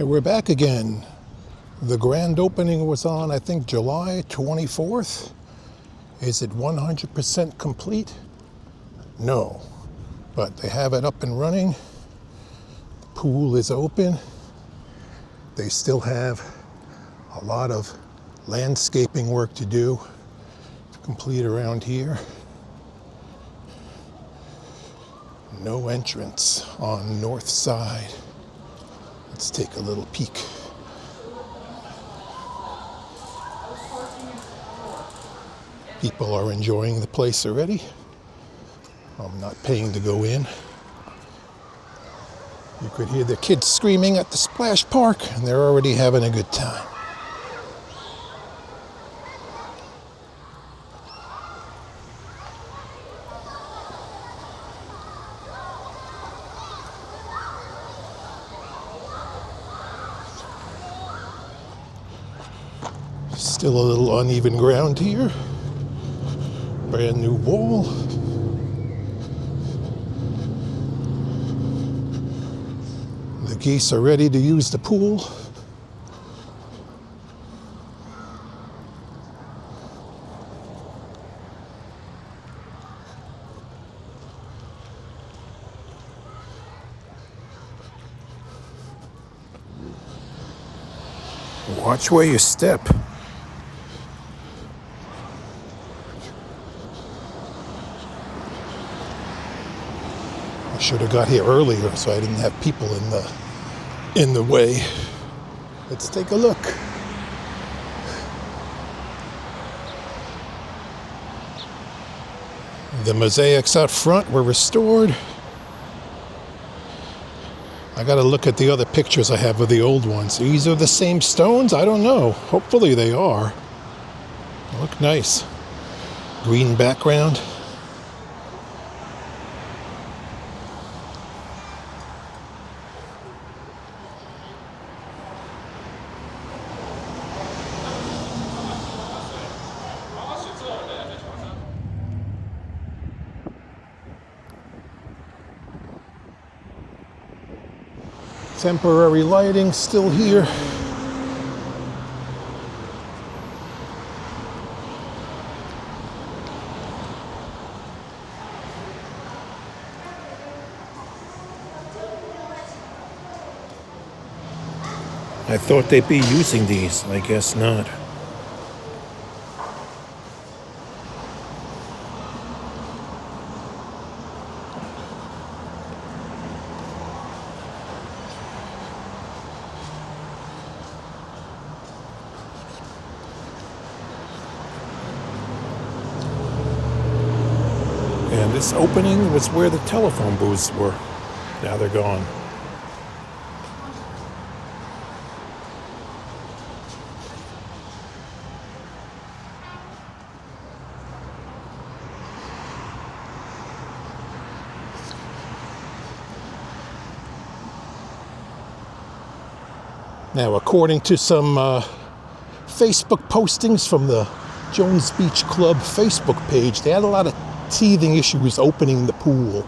Hey, we're back again. The grand opening was on, I think, July 24th. Is it 100% complete? No, but they have it up and running. The pool is open. They still have a lot of landscaping work to do to complete around here. No entrance on north side. Let's take a little peek. People are enjoying the place already. I'm not paying to go in. You could hear the kids screaming at the splash park, and they're already having a good time. Still a little uneven ground here. Brand new wall. The geese are ready to use the pool. Watch where you step. I should have got here earlier so I didn't have people in the way. Let's take a look. The mosaics out front were restored. I gotta look at the other pictures I have of the old ones. These are the same stones? I don't know. Hopefully they are. They look nice. Green background. Temporary lighting still here. I thought they'd be using these. I guess not. And this opening was where the telephone booths were. Now they're gone. Now, according to some Facebook postings from the Jones Beach Club Facebook page, they had a lot of teething issues opening the pool.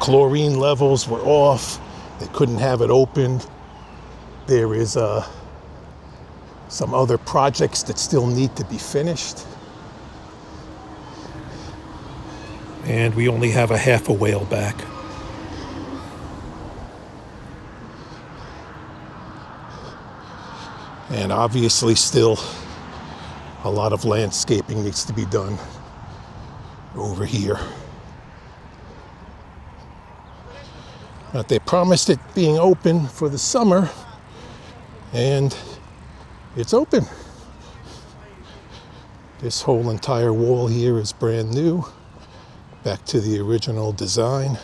Chlorine levels were off. They couldn't have it opened. There is some other projects that still need to be finished. And we only have a half a whale back. And obviously still a lot of landscaping needs to be done over here. But they promised it being open for the summer, and it's open. This whole entire wall here is brand new, back to the original design.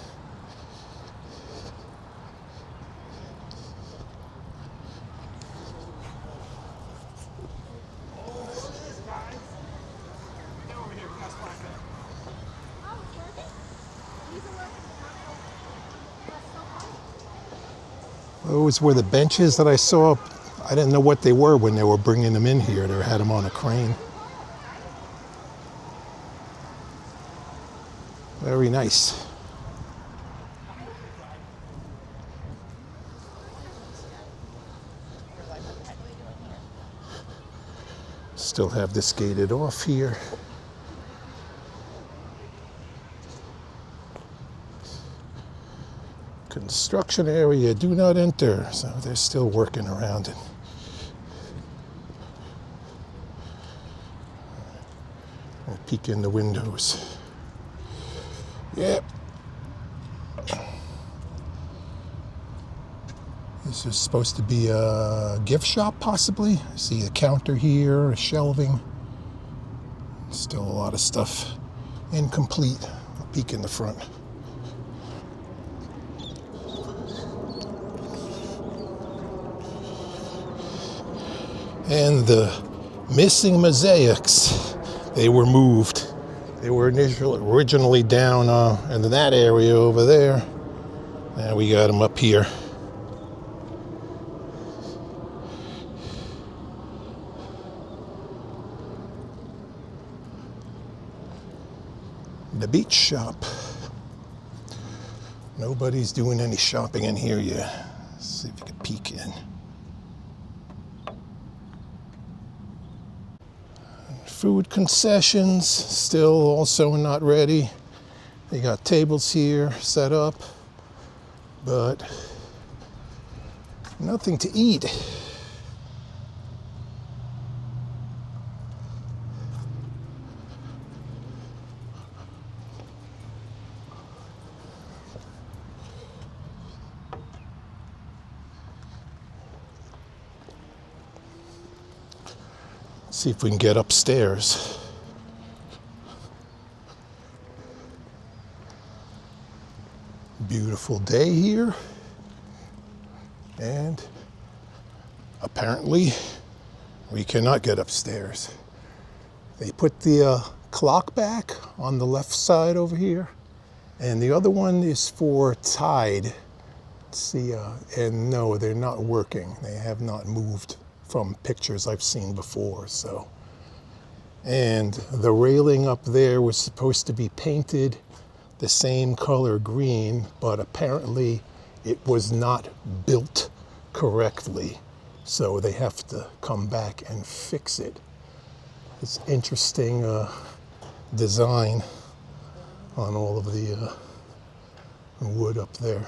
Those were the benches that I saw. I didn't know what they were when they were bringing them in here. They had them on a crane. Very nice. Still have this gated off here. Construction area, do not enter. So they're still working around it. We'll peek in the windows. Yep. This is supposed to be a gift shop, possibly. I see a counter here, a shelving. Still a lot of stuff incomplete. I'll peek in the front. And the missing mosaics, they were moved. They were originally down in that area over there. Now we got them up here. The beach shop. Nobody's doing any shopping in here yet. Let's see if we can peek in. Food concessions, still also not ready. They got tables here set up, but nothing to eat. See if we can get upstairs. Beautiful day here. And apparently we cannot get upstairs. They put the clock back on the left side over here. And the other one is for tide. Let's see, and no, they're not working. They have not moved from pictures I've seen before, so. And the railing up there was supposed to be painted the same color green, but apparently it was not built correctly. So they have to come back and fix it. It's interesting design on all of the wood up there.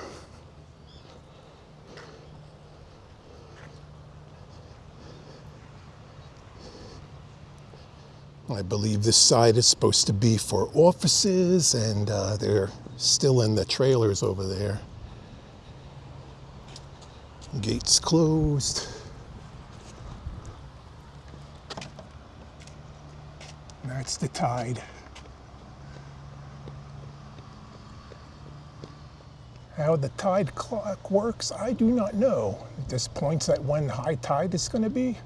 I believe this side is supposed to be for offices, and they're still in the trailers over there. Gates closed. That's the tide. How the tide clock works, I do not know. It just points at when high tide is going to be.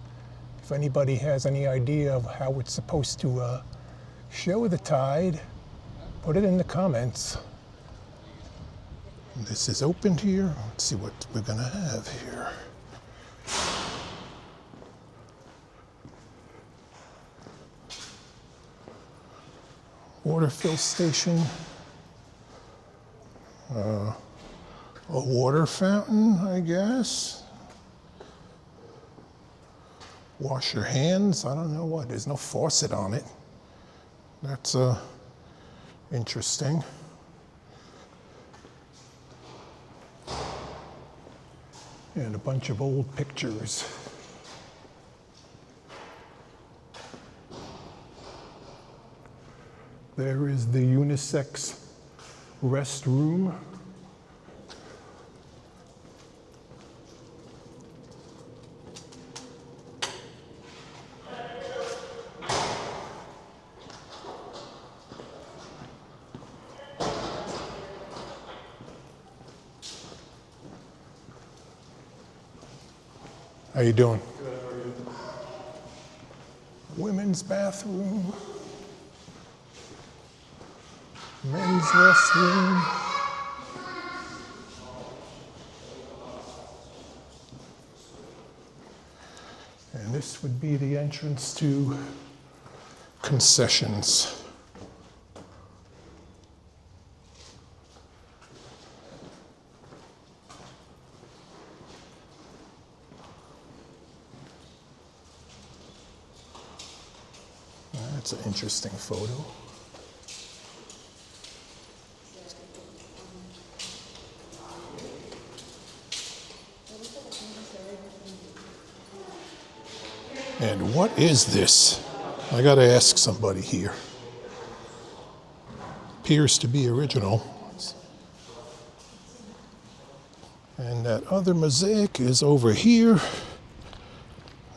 If anybody has any idea of how it's supposed to show the tide, put it in the comments. This is opened here. Let's see what we're going to have here. Water fill station. A water fountain, I guess. Wash your hands. I don't know what. There's no faucet on it. That's interesting. And a bunch of old pictures. There is the unisex restroom. How you doing? Good, how are you? Women's bathroom. Men's restroom. And this would be the entrance to concessions. That's an interesting photo. And what is this? I gotta ask somebody here. Appears to be original. And that other mosaic is over here.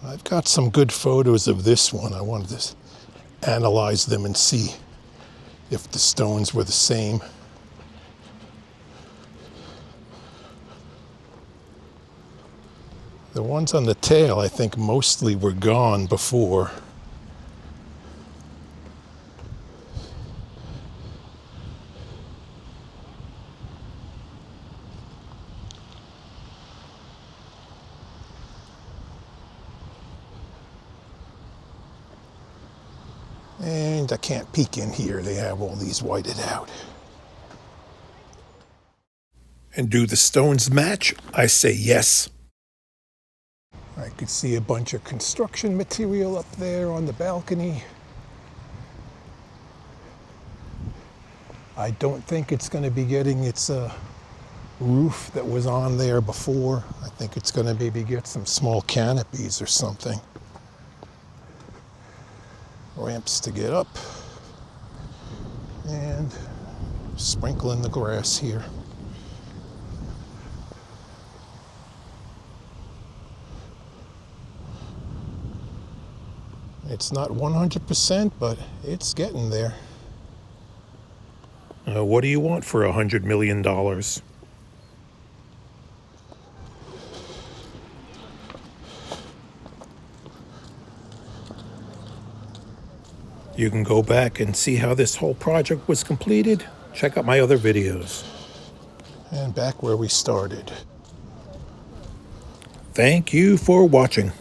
I've got some good photos of this one. I wanted to analyze them and see if the stones were the same. The ones on the tail, I think, mostly were gone before. And I can't peek in here. They have all these whited out. And do the stones match? I say yes. I could see a bunch of construction material up there on the balcony. I don't think it's going to be getting its roof that was on there before. I think it's going to maybe get some small canopies or something. Ramps to get up. And sprinkling the grass here. It's not 100%, but it's getting there. What do you want for $100 million? You can go back and see how this whole project was completed. Check out my other videos. And back where we started. Thank you for watching.